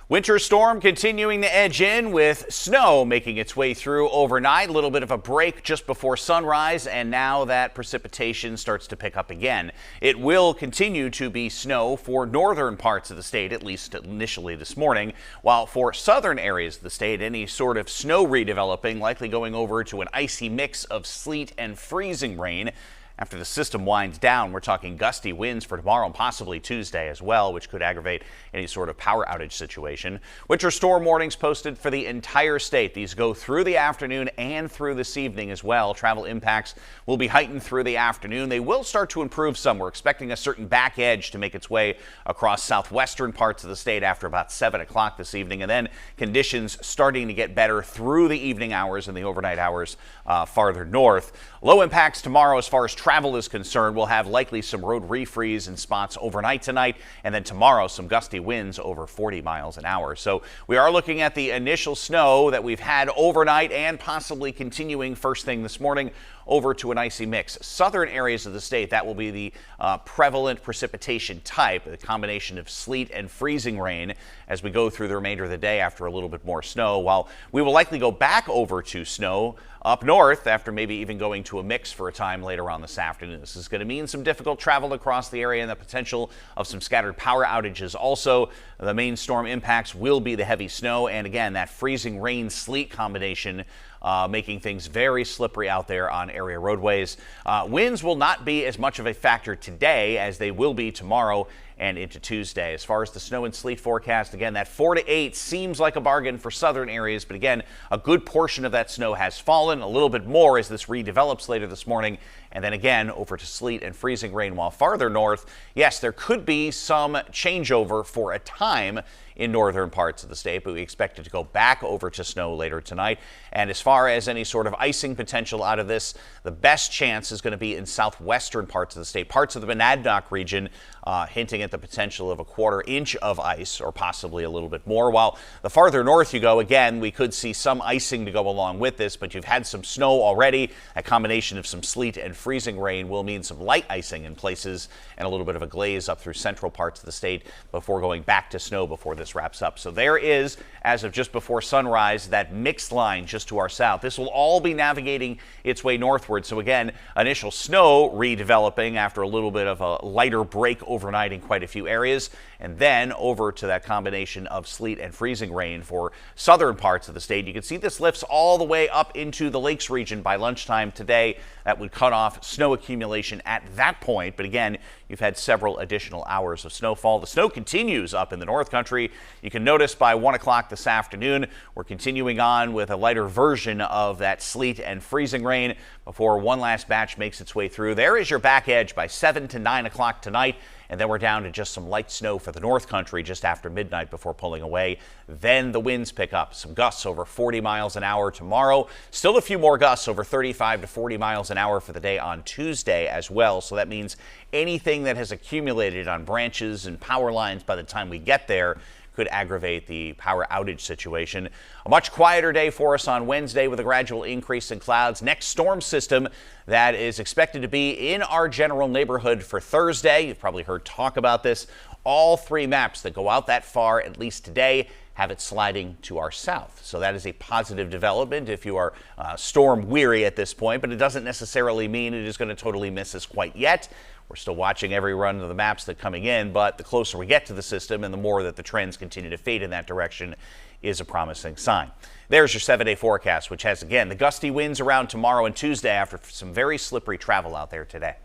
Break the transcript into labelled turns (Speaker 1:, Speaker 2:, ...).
Speaker 1: Winter storm continuing to edge in with snow making its way through overnight. A little bit of a break just before sunrise, and now that precipitation starts to pick up again. It will continue to be snow for northern parts of the state, at least initially this morning, while for southern areas of the state, any sort of snow redeveloping, likely going over to an icy mix of sleet and freezing rain. After the system winds down, we're talking gusty winds for tomorrow and possibly Tuesday as well, which could aggravate any sort of power outage situation. Winter storm warnings posted for the entire state. These go through the afternoon and through this evening as well. Travel impacts will be heightened through the afternoon. They will start to improve some. We're expecting a certain back edge to make its way across southwestern parts of the state after about 7 o'clock this evening, and then conditions starting to get better through the evening hours and the overnight hours farther north. Low impacts tomorrow as far as travel is concerned. We'll have likely some road refreeze in spots overnight tonight, and then tomorrow some gusty winds over 40 miles an hour. So we are looking at the initial snow that we've had overnight and possibly continuing first thing this morning over to an icy mix. Southern areas of the state, that will be the prevalent precipitation type, a combination of sleet and freezing rain as we go through the remainder of the day after a little bit more snow, while we will likely go back over to snow up north after maybe even going to a mix for a time later on this afternoon. This is going to mean some difficult travel across the area and the potential of some scattered power outages. Also, the main storm impacts will be the heavy snow and again that freezing rain sleet combination making things very slippery out there on area roadways. Winds will not be as much of a factor today as they will be tomorrow and into Tuesday. As far as the snow and sleet forecast, again, that 4 to 8 seems like a bargain for southern areas, but again, a good portion of that snow has fallen, a little bit more as this redevelops later this morning, and then again over to sleet and freezing rain. While farther north, yes, there could be some changeover for a time in northern parts of the state, but we expect it to go back over to snow later tonight. And as far as any sort of icing potential out of this, the best chance is going to be in southwestern parts of the state, parts of the Monadnock region, hinting at the potential of a 1/4 inch of ice or possibly a little bit more. While the farther north you go, again, we could see some icing to go along with this, but you've had some snow already. A combination of some sleet and freezing rain will mean some light icing in places and a little bit of a glaze up through central parts of the state before going back to snow before this wraps up. So there is, as of just before sunrise, that mixed line just to our south. This will all be navigating its way northward. So again, initial snow redeveloping after a little bit of a lighter break overnight in quite a few areas, and then over to that combination of sleet and freezing rain for southern parts of the state. You can see this lifts all the way up into the lakes region by lunchtime today. That would cut off snow accumulation at that point. But again, you've had several additional hours of snowfall. The snow continues up in the North Country. You can notice by 1 o'clock this afternoon, we're continuing on with a lighter version of that sleet and freezing rain before one last batch makes its way through. There is your back edge by 7 to 9 o'clock tonight. And then we're down to just some light snow for the North Country just after midnight before pulling away. Then the winds pick up. Some gusts over 40 miles an hour tomorrow. Still a few more gusts over 35 to 40 miles an hour for the day on Tuesday as well. So that means anything that has accumulated on branches and power lines by the time we get there could aggravate the power outage situation. A much quieter day for us on Wednesday with a gradual increase in clouds. Next storm system that is expected to be in our general neighborhood for Thursday. You've probably heard talk about this. All 3 maps that go out that far, at least today, have it sliding to our south. So that is a positive development if you are storm weary at this point, but it doesn't necessarily mean it is going to totally miss us quite yet. We're still watching every run of the maps that are coming in, but the closer we get to the system and the more that the trends continue to fade in that direction is a promising sign. There's your 7-day forecast, which has, again, the gusty winds around tomorrow and Tuesday after some very slippery travel out there today.